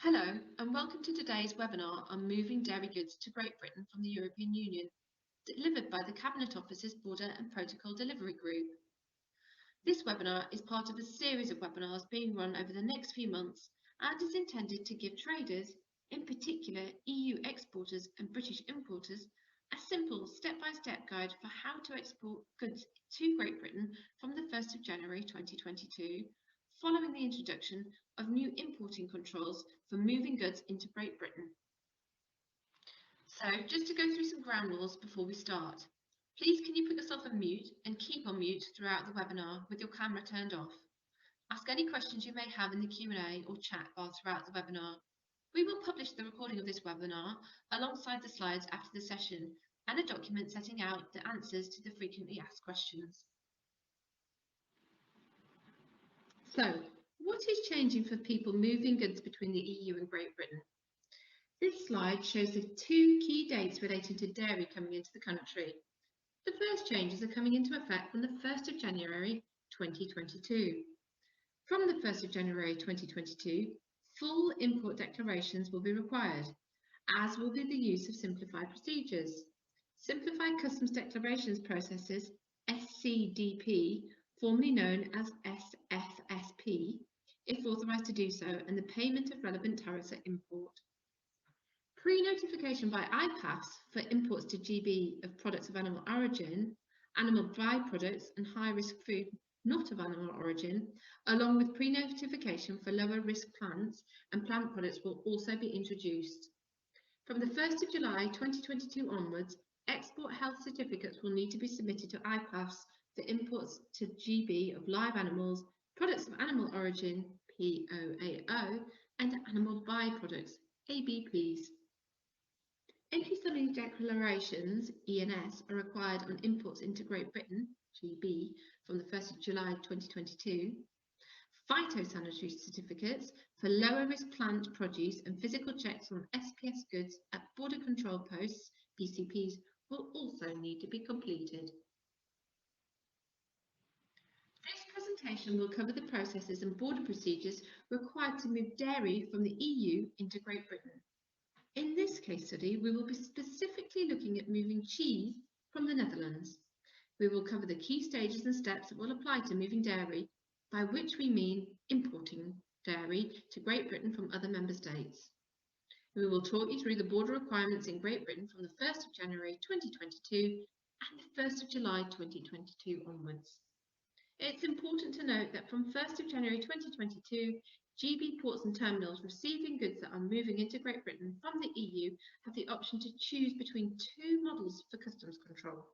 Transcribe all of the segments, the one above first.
Hello and welcome to today's webinar on moving dairy goods to Great Britain from the European Union, delivered by the Cabinet Office's Border and Protocol Delivery Group. This webinar is part of a series of webinars being run over the next few months and is intended to give traders, in particular EU exporters and British importers, a simple step-by-step guide for how to export goods to Great Britain from the 1st of January 2022, following the introduction of new importing controls for moving goods into Great Britain. So, just to go through some ground rules before we start. Please can you put yourself on mute and keep on mute throughout the webinar with your camera turned off. Ask any questions you may have in the Q&A or chat bar throughout the webinar. We will publish the recording of this webinar alongside the slides after the session and a document setting out the answers to the frequently asked questions. So, what is changing for people moving goods between the EU and Great Britain? This slide shows the two key dates relating to dairy coming into the country. The first changes are coming into effect from the 1st of January 2022. From the 1st of January 2022, full import declarations will be required, as will be the use of simplified procedures. Simplified Customs Declarations Processes, SCDP, formerly known as SFSP, if authorised to do so, and the payment of relevant tariffs at import. Pre-notification by IPAFs for imports to GB of products of animal origin, animal byproducts and high-risk food not of animal origin, along with pre-notification for lower-risk plants and plant products will also be introduced. From the 1st of July 2022 onwards, export health certificates will need to be submitted to IPAFs for imports to GB of live animals, products of animal origin, POAO, and animal byproducts, ABPs. Entry Summary Declarations, ENS, are required on imports into Great Britain, GB, from the 1st of July 2022. Phytosanitary certificates for lower risk plant produce and physical checks on SPS goods at border control posts, BCPs, will also need to be completed. This presentation will cover the processes and border procedures required to move dairy from the EU into Great Britain. In this case study, we will be specifically looking at moving cheese from the Netherlands. We will cover the key stages and steps that will apply to moving dairy, by which we mean importing dairy to Great Britain from other member states. We will talk you through the border requirements in Great Britain from the 1st of January 2022 and the 1st of July 2022 onwards. It's important to note that from 1st of January 2022, GB ports and terminals receiving goods that are moving into Great Britain from the EU have the option to choose between two models for customs control.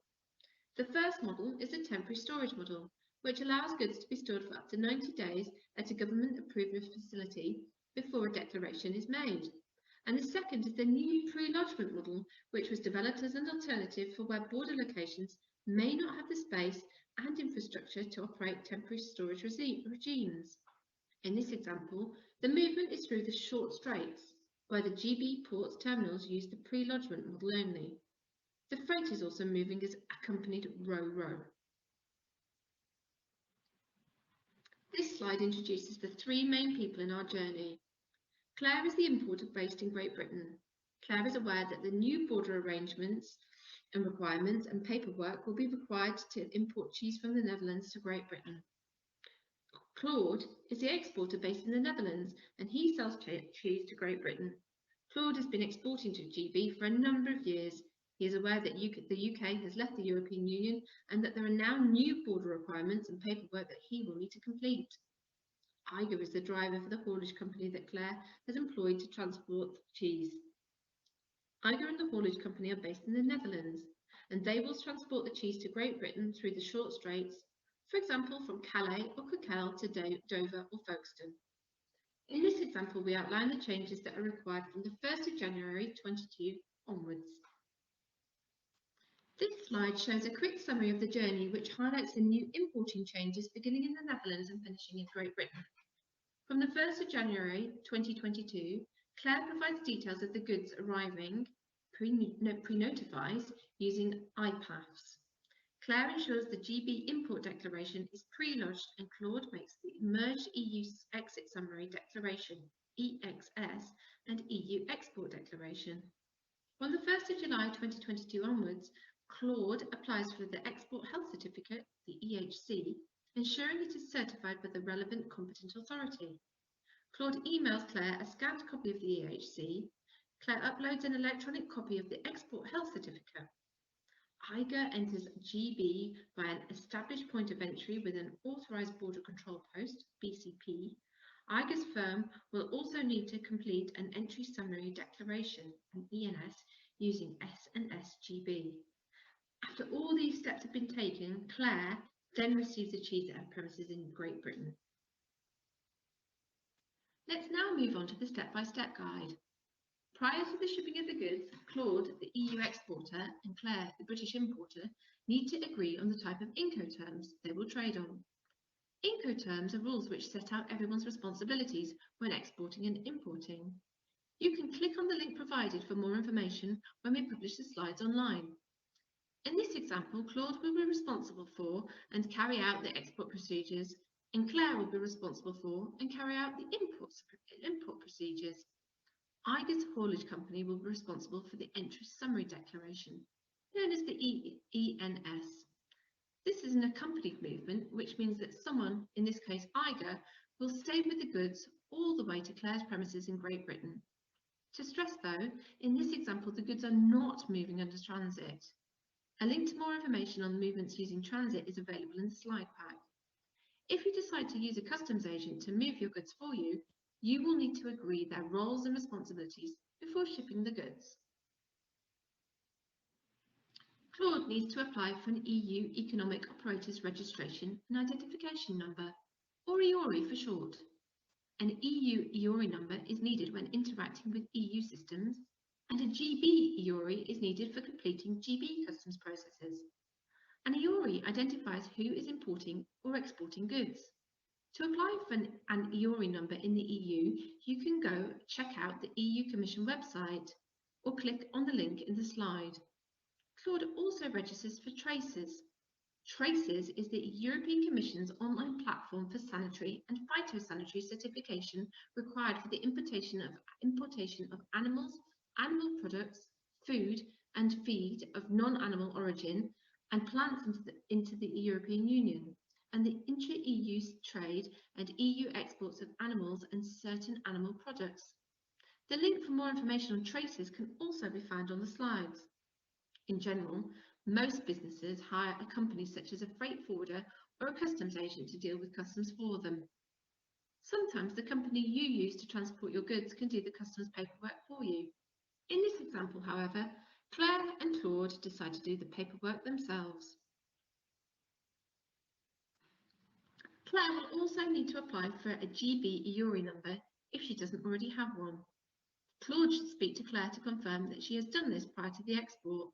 The first model is a temporary storage model, which allows goods to be stored for up to 90 days at a government-approved facility before a declaration is made. And the second is the new pre-lodgement model, which was developed as an alternative for where border locations may not have the space and infrastructure to operate temporary storage regimes. In this example, the movement is through the short straits, where the GB ports terminals use the pre-lodgement model only. The freight is also moving as accompanied row-row. This slide introduces the three main people in our journey. Claire is the importer based in Great Britain. Claire is aware that the new border arrangements and requirements and paperwork will be required to import cheese from the Netherlands to Great Britain. Claude is the exporter based in the Netherlands and he sells cheese to Great Britain. Claude has been exporting to GB for a number of years. He is aware that the UK has left the European Union and that there are now new border requirements and paperwork that he will need to complete. Igor is the driver for the haulage company that Claire has employed to transport cheese. Igor and the haulage company are based in the Netherlands and they will transport the cheese to Great Britain through the short straits, for example from Calais or Coquelles to Dover or Folkestone. In this example, we outline the changes that are required from the 1st of January 2022 onwards. This slide shows a quick summary of the journey which highlights the new importing changes beginning in the Netherlands and finishing in Great Britain. From the 1st of January 2022, Claire provides details of the goods arriving, pre-notifies using IPAFs. Claire ensures the GB import declaration is pre-lodged and Claude makes the merged EU exit summary declaration, EXS, and EU export declaration. On the 1st of July 2022 onwards, Claude applies for the Export Health Certificate, the EHC, ensuring it is certified by the relevant competent authority. Claude emails Claire a scanned copy of the EHC. Claire uploads an electronic copy of the Export Health Certificate. Igor enters GB by an established point of entry with an authorised border control post, BCP. Igor's firm will also need to complete an Entry Summary Declaration, an ENS, using S&S GB. After all these steps have been taken, Claire then receives the cheese at her premises in Great Britain. Let's now move on to the step-by-step guide. Prior to the shipping of the goods, Claude, the EU exporter, and Claire, the British importer, need to agree on the type of Incoterms they will trade on. Incoterms are rules which set out everyone's responsibilities when exporting and importing. You can click on the link provided for more information when we publish the slides online. In this example, Claude will be responsible for and carry out the export procedures, and Claire will be responsible for and carry out the import procedures. Igor's haulage company will be responsible for the Entry Summary Declaration, known as the ENS. This is an accompanied movement, which means that someone, in this case Igor, will stay with the goods all the way to Claire's premises in Great Britain. To stress though, in this example the goods are not moving under transit. A link to more information on movements using transit is available in the slide pack. If you decide to use a customs agent to move your goods for you, you will need to agree their roles and responsibilities before shipping the goods. Claude needs to apply for an EU Economic Operators Registration and Identification Number, or EORI for short. An EU EORI number is needed when interacting with EU systems, and a GB EORI is needed for completing GB customs processes. An EORI identifies who is importing or exporting goods. To apply for an EORI number in the EU, you can go check out the EU Commission website or click on the link in the slide. Claude also registers for Traces. Traces is the European Commission's online platform for sanitary and phytosanitary certification required for the importation of animals, animal products, food and feed of non-animal origin and plants into the European Union, and the intra-EU trade and EU exports of animals and certain animal products. The link for more information on Traces can also be found on the slides. In general, most businesses hire a company such as a freight forwarder or a customs agent to deal with customs for them. Sometimes the company you use to transport your goods can do the customs paperwork for you. In this example, however, Claire and Claude decide to do the paperwork themselves. Claire will also need to apply for a GB EORI number if she doesn't already have one. Claude should speak to Claire to confirm that she has done this prior to the export.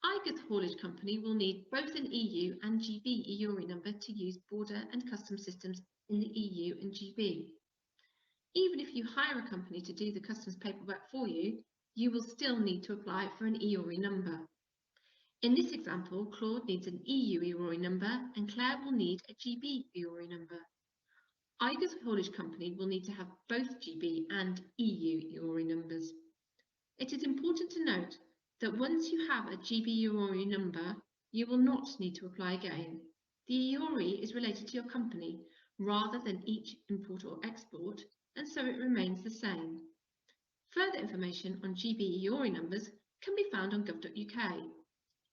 Igor's haulage company will need both an EU and GB EORI number to use border and customs systems in the EU and GB. Even if you hire a company to do the customs paperwork for you, you will still need to apply for an EORI number. In this example, Claude needs an EU EORI number and Claire will need a GB EORI number. Igor's haulage company will need to have both GB and EU EORI numbers. It is important to note that once you have a GB EORI number, you will not need to apply again. The EORI is related to your company rather than each import or export, and so it remains the same. Further information on GB EORI numbers can be found on gov.uk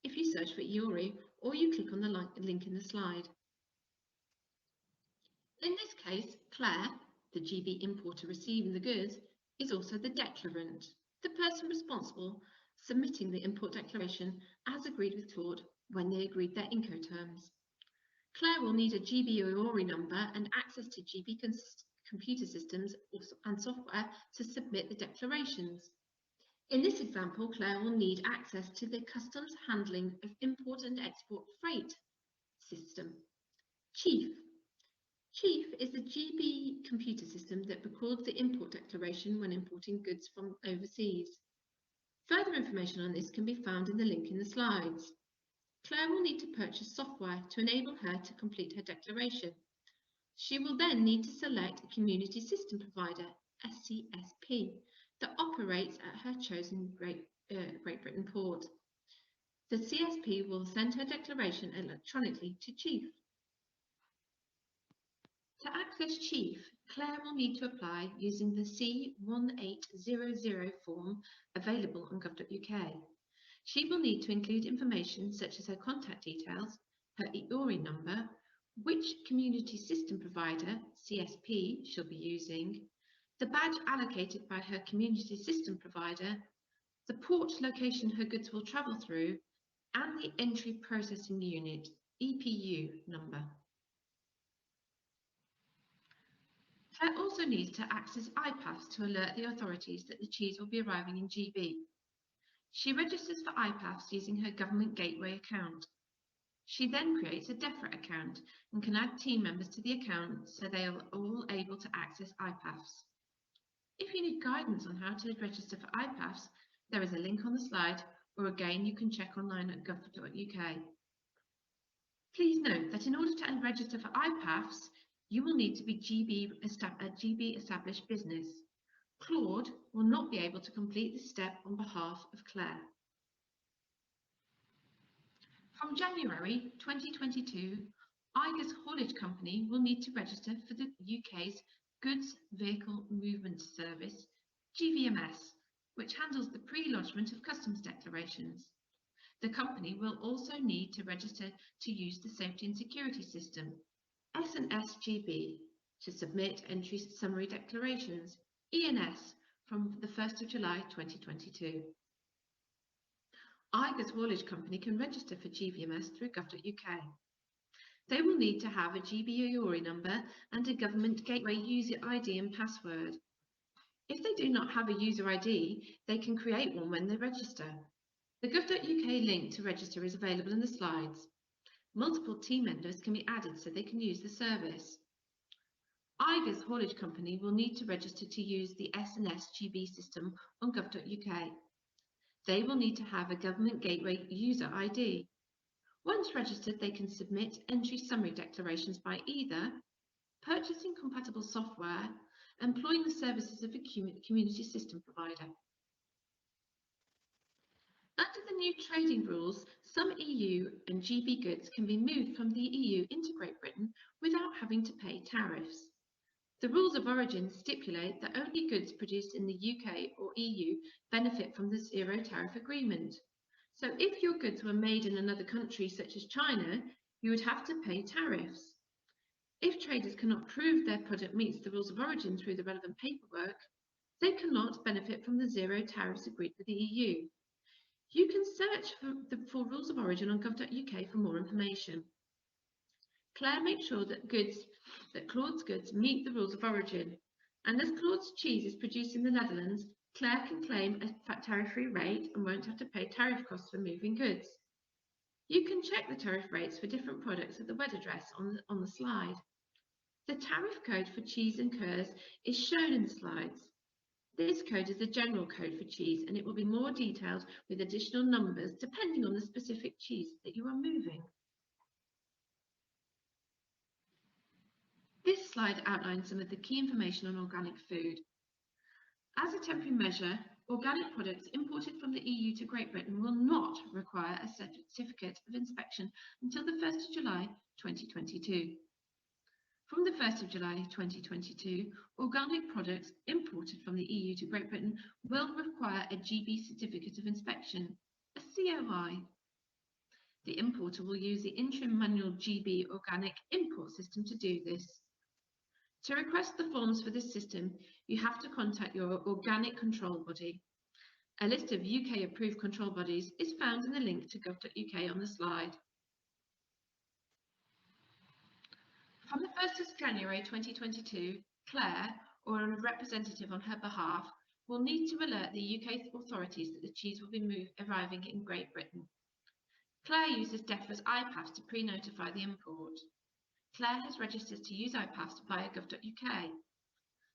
if you search for EORI or you click on the link in the slide. In this case, Claire, the GB importer receiving the goods, is also the declarant, the person responsible submitting the import declaration as agreed with Claude when they agreed their Incoterms. Claire will need a GB EORI number and access to GB computer systems and software to submit the declarations. In this example, Claire will need access to the customs handling of import and export freight system, Chief. Chief is the GB computer system that records the import declaration when importing goods from overseas. Further information on this can be found in the link in the slides. Claire will need to purchase software to enable her to complete her declaration. She will then need to select a community system provider, SCSP, that operates at her chosen Great Britain port. The CSP will send her declaration electronically to Chief. To access Chief, Claire will need to apply using the C1800 form available on gov.uk. She will need to include information such as her contact details, her EORI number, which community system provider, CSP, she'll be using, the badge allocated by her community system provider, the port location her goods will travel through, and the entry processing unit, EPU number. Claire also needs to access IPAFs to alert the authorities that the cheese will be arriving in GB. She registers for IPAFs using her Government Gateway account. She then creates a DEFRA account and can add team members to the account so they are all able to access IPAFs. If you need guidance on how to register for IPAFs, there is a link on the slide, or again you can check online at gov.uk. Please note that in order to register for IPAFs, you will need to be a GB established business. Claude will not be able to complete this step on behalf of Claire. From January 2022, Igor's Haulage Company will need to register for the UK's Goods Vehicle Movement Service, GVMS, which handles the pre-lodgement of customs declarations. The company will also need to register to use the Safety and Security System, S&S GB, to submit Entry Summary Declarations, ENS, from the 1st of July 2022. Igor's Haulage Company can register for GVMS through gov.uk. They will need to have a GB EORI number and a Government Gateway user ID and password. If they do not have a user ID, they can create one when they register. The gov.uk link to register is available in the slides. Multiple team members can be added so they can use the service. Igor's Haulage Company will need to register to use the S&S GB system on gov.uk. They will need to have a Government Gateway user ID. Once registered, they can submit entry summary declarations by either purchasing compatible software, employing the services of a community system provider. Under the new trading rules, some EU and GB goods can be moved from the EU into Great Britain without having to pay tariffs. The rules of origin stipulate that only goods produced in the UK or EU benefit from the zero tariff agreement. So if your goods were made in another country such as China, you would have to pay tariffs. If traders cannot prove their product meets the rules of origin through the relevant paperwork, they cannot benefit from the zero tariffs agreed with the EU. You can search for rules of origin on gov.uk for more information. Claire makes sure that Claude's goods meet the rules of origin, and as Claude's cheese is produced in the Netherlands, Claire can claim a tariff-free rate and won't have to pay tariff costs for moving goods. You can check the tariff rates for different products at the web address on the slide. The tariff code for cheese and curs is shown in the slides. This code is the general code for cheese, and it will be more detailed with additional numbers depending on the specific cheese that you are moving. This slide outlines some of the key information on organic food. As a temporary measure, organic products imported from the EU to Great Britain will not require a certificate of inspection until the 1st of July 2022. From the 1st of July 2022, organic products imported from the EU to Great Britain will require a GB Certificate of Inspection, a COI. The importer will use the interim manual GB Organic Import System to do this. To request the forms for this system, you have to contact your organic control body. A list of UK approved control bodies is found in the link to gov.uk on the slide. From the 1st of January 2022, Claire, or a representative on her behalf, will need to alert the UK authorities that the cheese will be arriving in Great Britain. Claire uses DEFRA's IPAFs to pre-notify the import. Claire has registered to use IPAFs via gov.uk.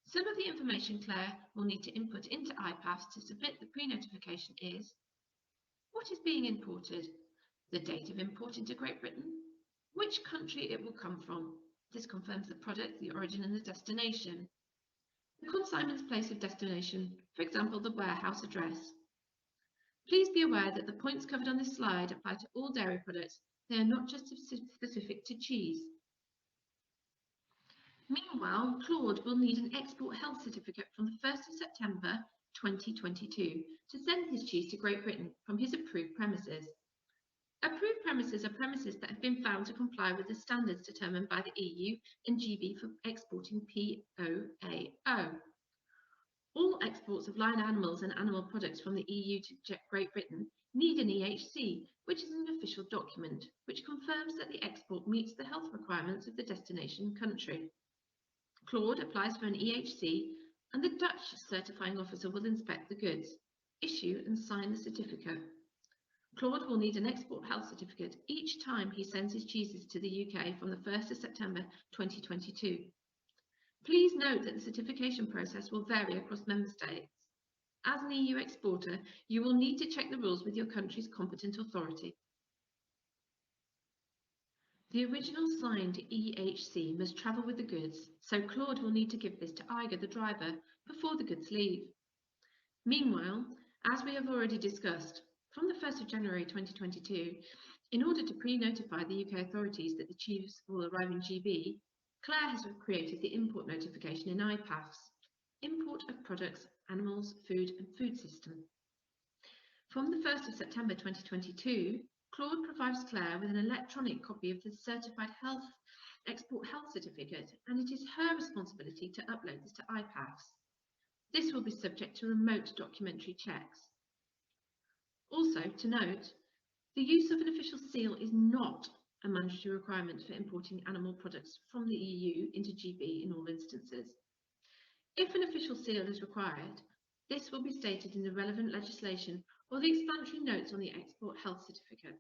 Some of the information Claire will need to input into IPAFs to submit the pre-notification is: what is being imported? the date of import into Great Britain, which country it will come from. This confirms the product, the origin and the destination. The consignment's place of destination, for example, the warehouse address. Please be aware that the points covered on this slide apply to all dairy products. They are not just specific to cheese. Meanwhile, Claude will need an export health certificate from the 1st of September 2022 to send his cheese to Great Britain from his approved premises. Approved premises are premises that have been found to comply with the standards determined by the EU and GB for exporting POAO. All exports of live animals and animal products from the EU to Great Britain need an EHC, which is an official document which confirms that the export meets the health requirements of the destination country. Claude applies for an EHC and the Dutch certifying officer will inspect the goods, issue and sign the certificate. Claude will need an export health certificate each time he sends his cheeses to the UK from the 1st of September 2022. Please note that the certification process will vary across member states. As an EU exporter, you will need to check the rules with your country's competent authority. The original signed EHC must travel with the goods, so Claude will need to give this to Igor, the driver, before the goods leave. Meanwhile, as we have already discussed, from the 1st of January 2022, in order to pre-notify the UK authorities that the cheese will arrive in GB, Claire has created the import notification in IPAFs, Import of Products, Animals, Food and Food System. From the 1st of September 2022, Claude provides Claire with an electronic copy of the Certified Export Health Certificate, and it is her responsibility to upload this to IPAFs. This will be subject to remote documentary checks. Also, to note, the use of an official seal is not a mandatory requirement for importing animal products from the EU into GB in all instances. If an official seal is required, this will be stated in the relevant legislation or the explanatory notes on the Export Health Certificate.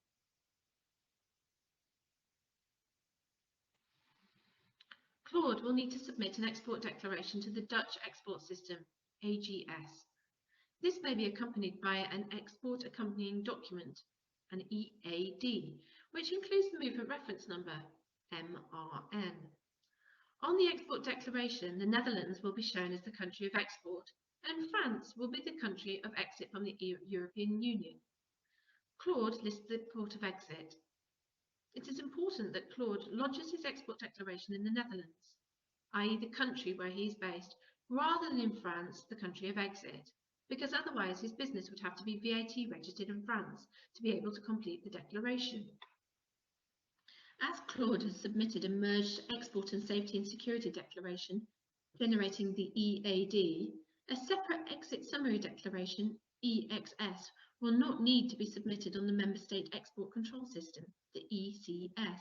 Claude will need to submit an export declaration to the Dutch Export System AGS. This may be accompanied by an Export Accompanying Document, an EAD, which includes the movement reference number, MRN. On the export declaration, the Netherlands will be shown as the country of export, and France will be the country of exit from the European Union. Claude lists the port of exit. It is important that Claude lodges his export declaration in the Netherlands, i.e. the country where he is based, rather than in France, the country of exit, because otherwise his business would have to be VAT registered in France to be able to complete the declaration. As Claude has submitted a merged export and safety and security declaration, generating the EAD, a separate exit summary declaration, EXS, will not need to be submitted on the Member State Export Control System, the ECS.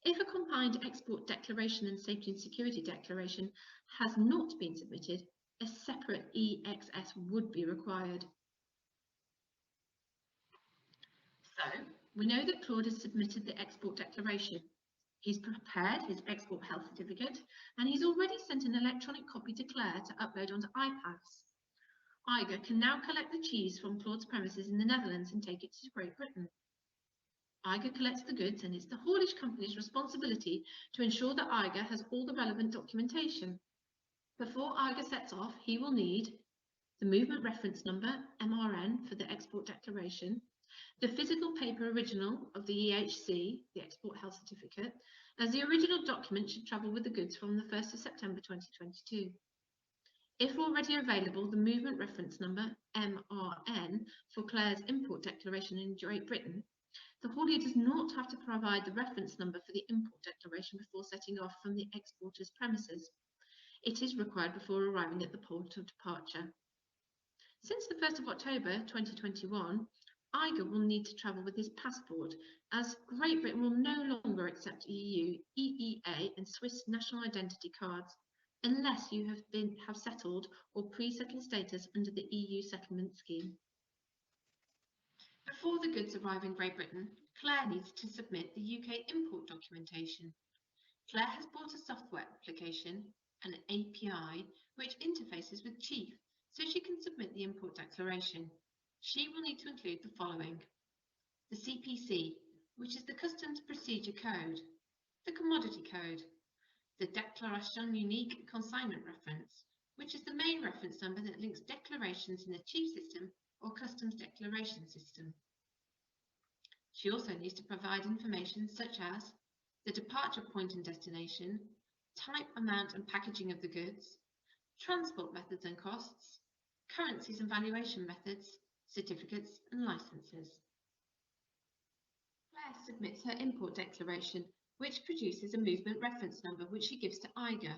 If a combined export declaration and safety and security declaration has not been submitted, a separate EXS would be required. So, we know that Claude has submitted the export declaration. He's prepared his export health certificate, and he's already sent an electronic copy to Claire to upload onto iPads. Igor can now collect the cheese from Claude's premises in the Netherlands and take it to Great Britain. Igor collects the goods, and it's the haulage company's responsibility to ensure that Igor has all the relevant documentation. Before Igor sets off, he will need the movement reference number, MRN, for the export declaration, the physical paper original of the EHC, the Export Health Certificate, as the original document should travel with the goods from the 1st of September 2022. If already available, the movement reference number, MRN, for Claire's import declaration in Great Britain, the haulier does not have to provide the reference number for the import declaration before setting off from the exporter's premises. It is required before arriving at the port of departure. Since the 1st of October 2021, Igor will need to travel with his passport, as Great Britain will no longer accept EU, EEA and Swiss national identity cards unless you have settled or pre-settled status under the EU settlement scheme. Before the goods arrive in Great Britain, Claire needs to submit the UK import documentation. Claire has bought a software application, an API, which interfaces with Chief, so she can submit the import declaration. She will need to include the following: the CPC, which is the Customs Procedure Code, the Commodity Code, the Declaration Unique Consignment Reference, which is the main reference number that links declarations in the Chief System or Customs Declaration System. She also needs to provide information such as the departure point and destination, type, amount and packaging of the goods, transport methods and costs, currencies and valuation methods, certificates and licenses. Claire submits her import declaration, which produces a movement reference number which she gives to Igor.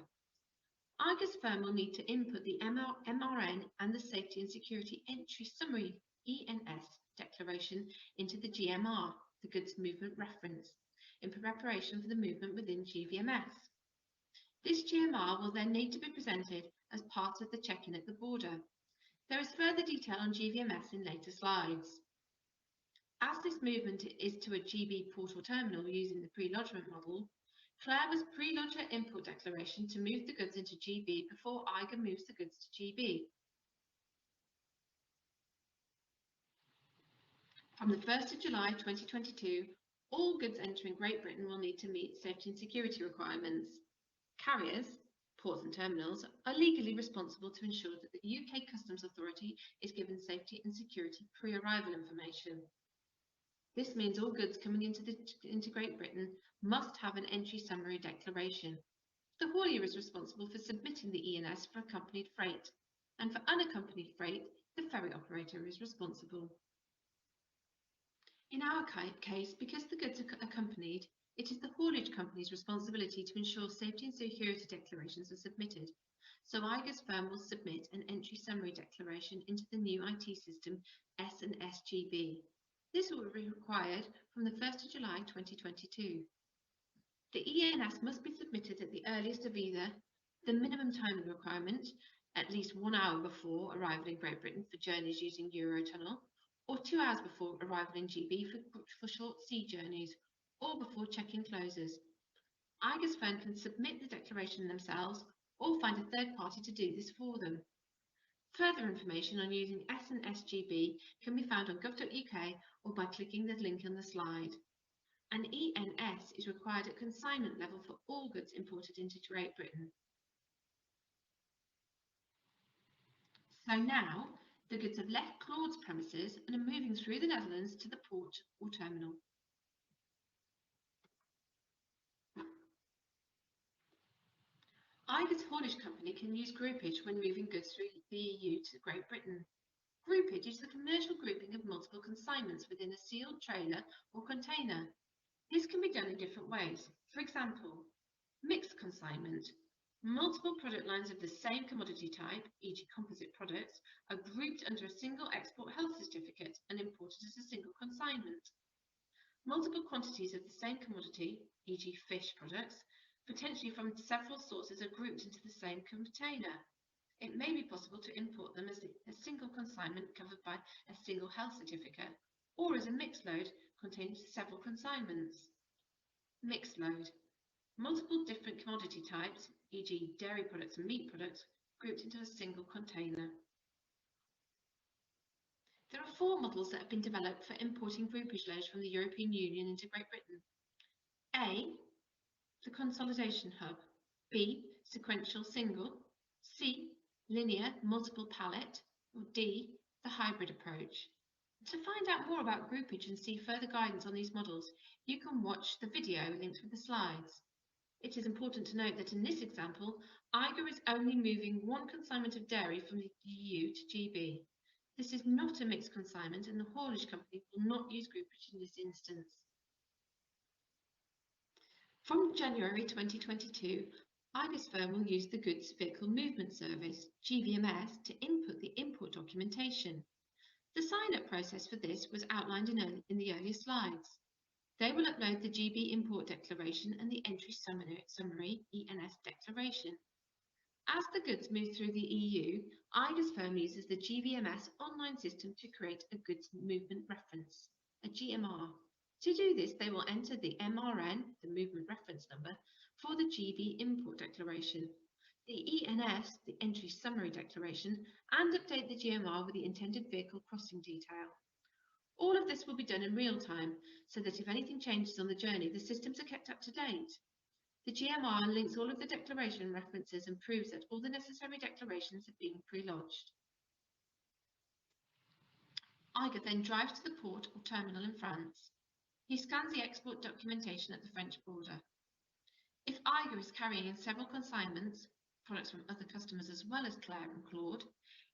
Igor's firm will need to input the MRN and the Safety and Security Entry Summary ENS declaration into the GMR, the Goods Movement Reference, in preparation for the movement within GVMS. This GMR will then need to be presented as part of the check-in at the border. There is further detail on GVMS in later slides. As this movement is to a GB port or terminal using the pre-lodgement model, Claire was pre-lodge her import declaration to move the goods into GB before Igor moves the goods to GB. From the 1st of July 2022, all goods entering Great Britain will need to meet safety and security requirements. Carriers, ports and terminals, are legally responsible to ensure that the UK Customs Authority is given safety and security pre-arrival information. This means all goods coming into Great Britain must have an entry summary declaration. The haulier is responsible for submitting the ENS for accompanied freight, and for unaccompanied freight, the ferry operator is responsible. In our case, because the goods are accompanied, it is the haulage company's responsibility to ensure safety and security declarations are submitted. So Igor's firm will submit an entry summary declaration into the new IT system S&S GB. This will be required from the 1st of July 2022. The ENS must be submitted at the earliest of either the minimum time requirement, at least 1 hour before arrival in Great Britain for journeys using Eurotunnel, or 2 hours before arrival in GB for short sea journeys, or before check-in closes. Igor's firm can submit the declaration themselves or find a third party to do this for them. Further information on using S&S GB can be found on gov.uk or by clicking the link on the slide. An ENS is required at consignment level for all goods imported into Great Britain. So now, the goods have left Claude's premises and are moving through the Netherlands to the port or terminal. Igor's haulage company can use groupage when moving goods through the EU to Great Britain. Groupage is the commercial grouping of multiple consignments within a sealed trailer or container. This can be done in different ways. For example, mixed consignment. Multiple product lines of the same commodity type, e.g. composite products, are grouped under a single export health certificate and imported as a single consignment. Multiple quantities of the same commodity, e.g. fish products, potentially from several sources, are grouped into the same container. It may be possible to import them as a single consignment covered by a single health certificate, or as a mixed load containing several consignments. Mixed load. Multiple different commodity types, e.g. dairy products and meat products, grouped into a single container. There are 4 models that have been developed for importing groupage loads from the European Union into Great Britain. A, the consolidation hub. B, sequential single. C, linear multiple pallet. Or D, the hybrid approach. To find out more about groupage and see further guidance on these models, you can watch the video linked with the slides. It is important to note that in this example, Igor is only moving 1 consignment of dairy from the EU to GB. This is not a mixed consignment and the haulage company will not use groupage in this instance. From January 2022, Igor's firm will use the Goods Vehicle Movement Service, GVMS, to input the import documentation. The sign-up process for this was outlined in the earlier slides. They will upload the GB import declaration and the entry summary ENS declaration. As the goods move through the EU, Igor's firm uses the GVMS online system to create a goods movement reference, a GMR. To do this, they will enter the MRN, the movement reference number, for the GB import declaration, the ENS, the entry summary declaration, and update the GMR with the intended vehicle crossing detail. All of this will be done in real time, so that if anything changes on the journey, the systems are kept up to date. The GMR links all of the declaration references and proves that all the necessary declarations have been pre-lodged. Igor then drives to the port or terminal in France. He scans the export documentation at the French border. If Igor is carrying several consignments, products from other customers as well as Claire and Claude,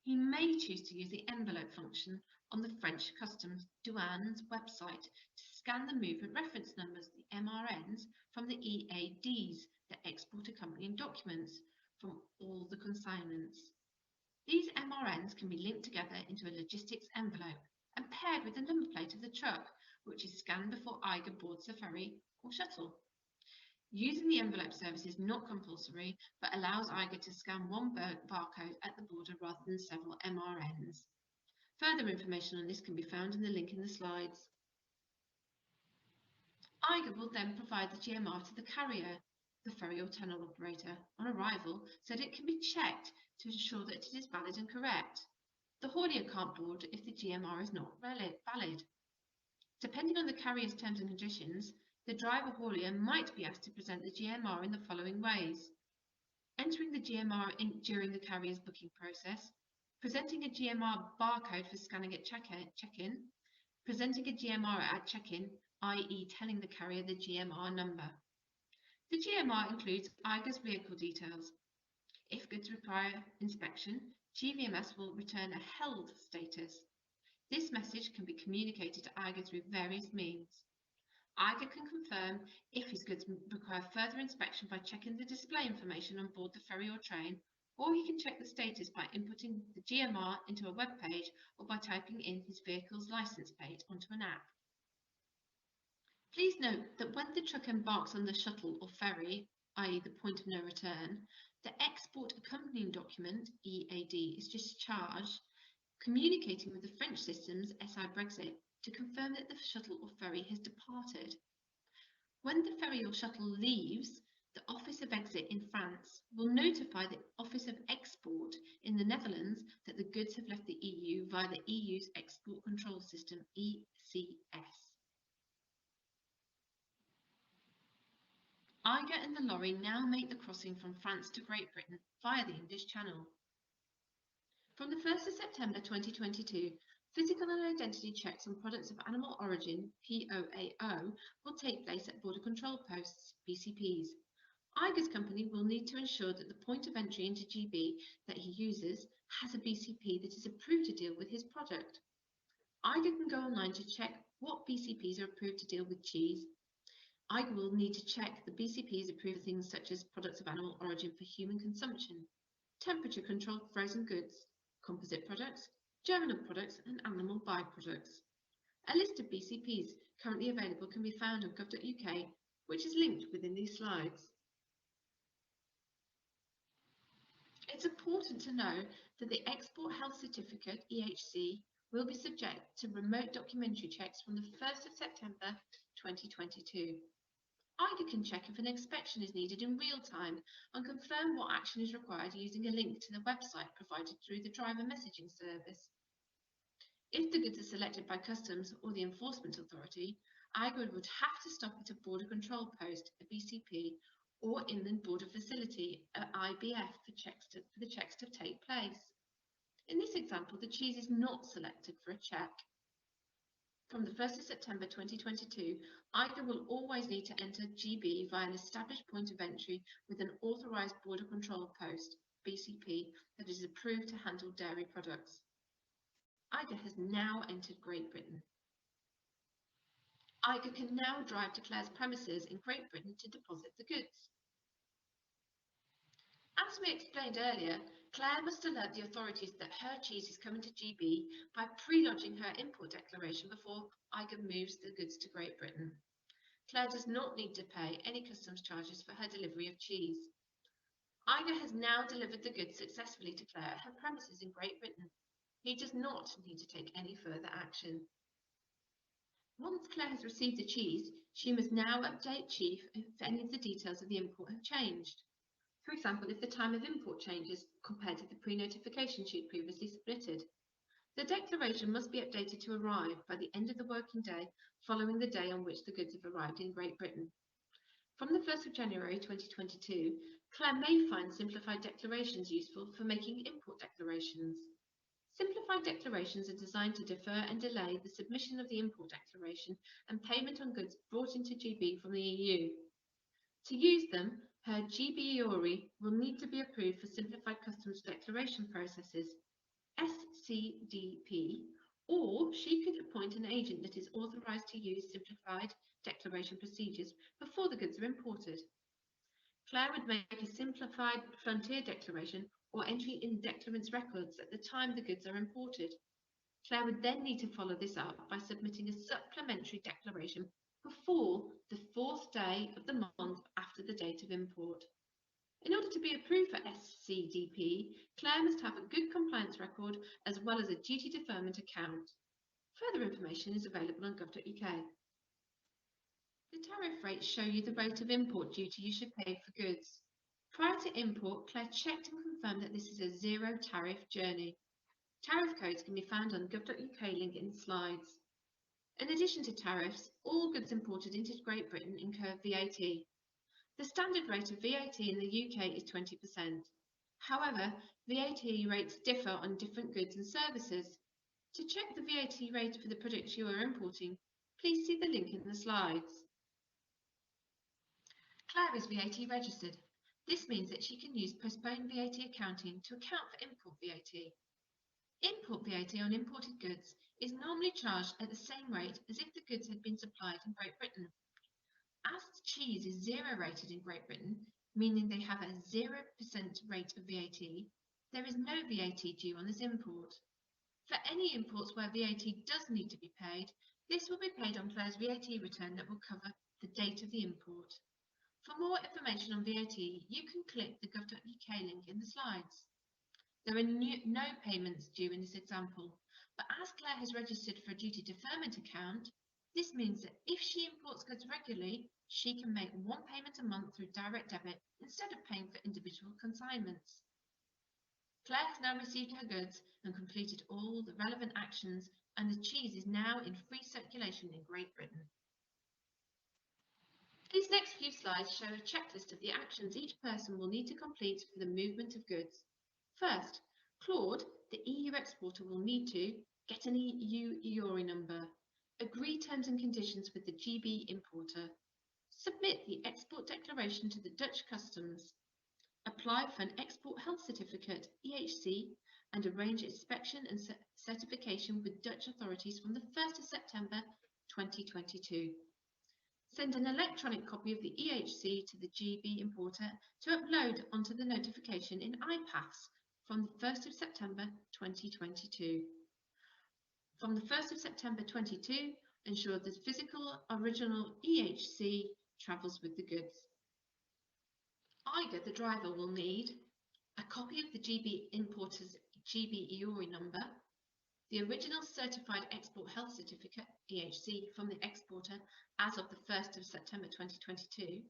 he may choose to use the envelope function on the French Customs Douane's website to scan the movement reference numbers, the MRNs, from the EADs, the Export Accompanying Documents, from all the consignments. These MRNs can be linked together into a logistics envelope and paired with the number plate of the truck, which is scanned before Igor boards the ferry or shuttle. Using the envelope service is not compulsory, but allows Igor to scan one barcode at the border rather than several MRNs. Further information on this can be found in the link in the slides. Igor will then provide the GMR to the carrier, the ferry or tunnel operator, on arrival so that it can be checked to ensure that it is valid and correct. The haulier can't board if the GMR is not valid. Depending on the carrier's terms and conditions, the driver haulier might be asked to present the GMR in the following ways: entering the GMR during the carrier's booking process, presenting a GMR barcode for scanning at check-in, presenting a GMR at check-in, i.e. telling the carrier the GMR number. The GMR includes Igor's vehicle details. If goods require inspection, GVMS will return a held status. This message can be communicated to Igor through various means. Igor can confirm if his goods require further inspection by checking the display information on board the ferry or train, or he can check the status by inputting the GMR into a web page or by typing in his vehicle's license plate onto an app. Please note that when the truck embarks on the shuttle or ferry, i.e. the point of no return, the Export Accompanying Document, EAD, is discharged, communicating with the French systems SI Brexit to confirm that the shuttle or ferry has departed. When the ferry or shuttle leaves, the Office of Exit in France will notify the Office of Export in the Netherlands that the goods have left the EU via the EU's Export Control System ECS. Igor and the lorry now make the crossing from France to Great Britain via the English Channel. From the 1st of September 2022, physical and identity checks on products of animal origin, POAO, will take place at border control posts, BCPs. Igor's company will need to ensure that the point of entry into GB that he uses has a BCP that is approved to deal with his product. Igor can go online to check what BCPs are approved to deal with cheese. Igor will need to check the BCPs approved for things such as products of animal origin for human consumption, temperature-controlled frozen goods, composite products, germinal products and animal byproducts. A list of BCPs currently available can be found on gov.uk, which is linked within these slides. It's important to know that the Export Health Certificate, EHC, will be subject to remote documentary checks from the 1st of September 2022. Igor can check if an inspection is needed in real time and confirm what action is required using a link to the website provided through the driver messaging service. If the goods are selected by Customs or the Enforcement Authority, Igor would have to stop at a border control post, a BCP, or inland border facility, an IBF, for the checks to take place. In this example, the cheese is not selected for a check. From the 1st of September 2022, Igor will always need to enter GB via an established point of entry with an authorised border control post, BCP, that is approved to handle dairy products. Igor has now entered Great Britain. Igor can now drive to Claire's premises in Great Britain to deposit the goods. As we explained earlier, Claire must alert the authorities that her cheese is coming to GB by pre-lodging her import declaration before Igor moves the goods to Great Britain. Claire does not need to pay any customs charges for her delivery of cheese. Igor has now delivered the goods successfully to Claire at her premises in Great Britain. He does not need to take any further action. Once Claire has received the cheese, she must now update Chief if any of the details of the import have changed. For example, if the time of import changes compared to the pre-notification sheet previously submitted. The declaration must be updated to arrive by the end of the working day following the day on which the goods have arrived in Great Britain. From the 1st of January 2022, Claire may find simplified declarations useful for making import declarations. Simplified declarations are designed to defer and delay the submission of the import declaration and payment on goods brought into GB from the EU. To use them, her GB EORI will need to be approved for simplified customs declaration processes, SCDP, or she could appoint an agent that is authorised to use simplified declaration procedures before the goods are imported. Claire would make a simplified frontier declaration or entry in declarant's records at the time the goods are imported. Claire would then need to follow this up by submitting a supplementary declaration before the 4th day of the month after the date of import. In order to be approved for SCDP, Claire must have a good compliance record as well as a duty deferment account. Further information is available on gov.uk. The tariff rates show you the rate of import duty you should pay for goods. Prior to import, Claire checked and confirmed that this is a zero tariff journey. Tariff codes can be found on gov.uk link in the slides. In addition to tariffs, all goods imported into Great Britain incur VAT. The standard rate of VAT in the UK is 20%. However, VAT rates differ on different goods and services. To check the VAT rate for the products you are importing, please see the link in the slides. Claire is VAT registered. This means that she can use postponed VAT accounting to account for import VAT. Import VAT on imported goods is normally charged at the same rate as if the goods had been supplied in Great Britain. As cheese is zero rated in Great Britain, meaning they have a 0% rate of VAT, there is no VAT due on this import. For any imports where VAT does need to be paid, this will be paid on Claire's VAT return that will cover the date of the import. For more information on VAT, you can click the gov.uk link in the slides. There are no payments due in this example, but as Claire has registered for a duty deferment account, this means that if she imports goods regularly, she can make one payment a month through direct debit instead of paying for individual consignments. Claire has now received her goods and completed all the relevant actions, and the cheese is now in free circulation in Great Britain. These next few slides show a checklist of the actions each person will need to complete for the movement of goods. First, Claude, the EU exporter, will need to get an EU EORI number, agree terms and conditions with the GB importer, submit the export declaration to the Dutch customs, apply for an export health certificate, EHC, and arrange inspection and certification with Dutch authorities from the 1st of September 2022. Send an electronic copy of the EHC to the GB importer to upload onto the notification in iPass from the 1st of September 2022. From the 1st of September 2022, ensure the physical original EHC travels with the goods. Igor, the driver, will need a copy of the GB importer's GB EORI number, the original Certified Export Health Certificate, EHC, from the exporter as of the 1st of September 2022,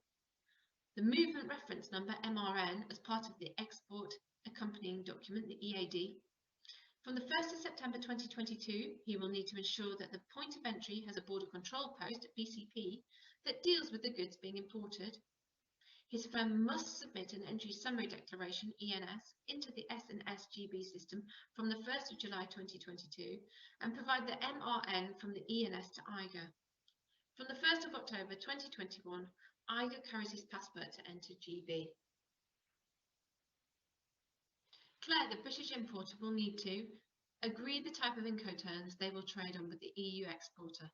the Movement Reference Number, MRN, as part of the Export Accompanying Document, the EAD. From the 1st of September 2022, he will need to ensure that the point of entry has a border control post, BCP, that deals with the goods being imported. His firm must submit an Entry Summary Declaration, ENS, into the S&S GB system from the 1st of July 2022 and provide the MRN from the ENS to Igor. From the 1st of October 2021, Igor carries his passport to enter GB. Claire, the British importer, will need to agree the type of Incoterms they will trade on with the EU exporter,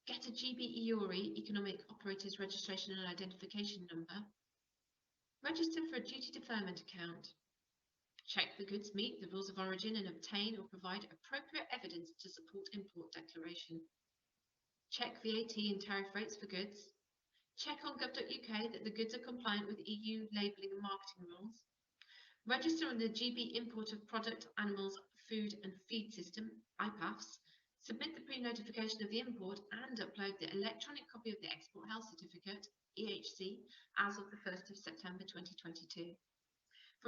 get a GB EORI, Economic Operators Registration and Identification Number, register for a duty deferment account, check the goods meet the rules of origin and obtain or provide appropriate evidence to support import declaration, check VAT and tariff rates for goods, check on gov.uk that the goods are compliant with EU labelling and marketing rules, register on the GB Import of Product, Animals, Food and Feed System, IPAFS, submit the pre-notification of the import and upload the electronic copy of the Export Health Certificate, EHC, as of the 1st of September 2022.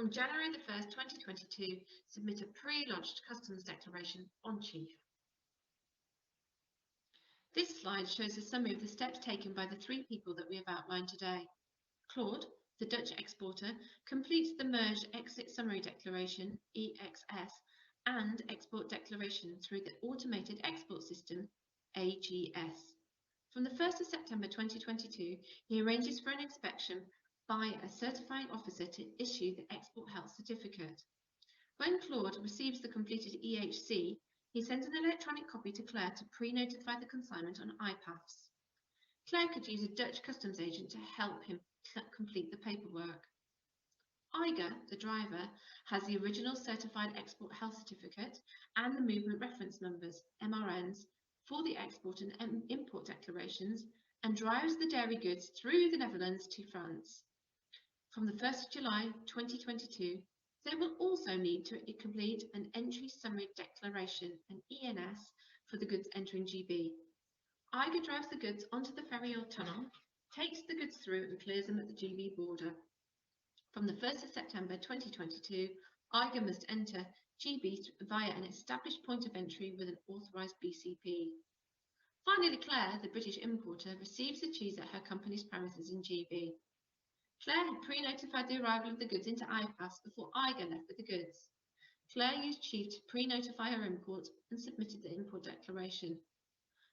From January the 1st, 2022, submit a pre-lodged customs declaration on Chief. This slide shows a summary of the steps taken by the three people that we have outlined today. Claude, the Dutch exporter, completes the merged Exit Summary Declaration, EXS, and Export Declaration through the Automated Export System, AGS. From the 1st of September 2022, he arranges for an inspection by a certifying officer to issue the Export Health Certificate. When Claude receives the completed EHC, he sends an electronic copy to Claire to pre-notify the consignment on IPAFs. Claire could use a Dutch customs agent to help him complete the paperwork. Igor, the driver, has the original Certified Export Health Certificate and the Movement Reference Numbers, MRNs, for the export and import declarations and drives the dairy goods through the Netherlands to France. From the 1st of July 2022, they will also need to complete an Entry Summary Declaration, an ENS, for the goods entering GB. Igor drives the goods onto the ferry or tunnel, takes the goods through and clears them at the GB border. From the 1st of September 2022, Igor must enter GB via an established point of entry with an authorised BCP. Finally, Claire, the British importer, receives the cheese at her company's premises in GB. Claire had pre-notified the arrival of the goods into IPAS before Igor left with the goods. Claire used Chief to pre-notify her import and submitted the import declaration.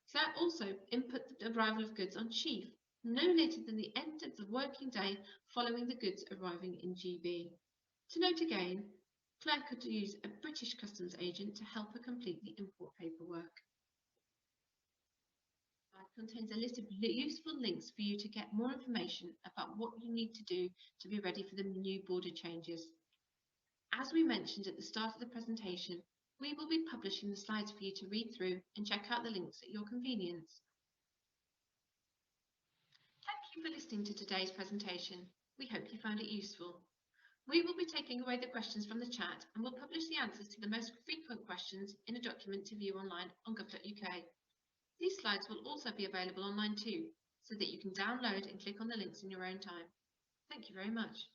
Claire also input the arrival of goods on Chief, no later than the end of the working day following the goods arriving in GB. To note again, Claire could use a British customs agent to help her complete the import paperwork. It contains a list of useful links for you to get more information about what you need to do to be ready for the new border changes. As we mentioned at the start of the presentation, we will be publishing the slides for you to read through and check out the links at your convenience. Thank you for listening to today's presentation. We hope you found it useful. We will be taking away the questions from the chat and will publish the answers to the most frequent questions in a document to view online on gov.uk. These slides will also be available online too, so that you can download and click on the links in your own time. Thank you very much.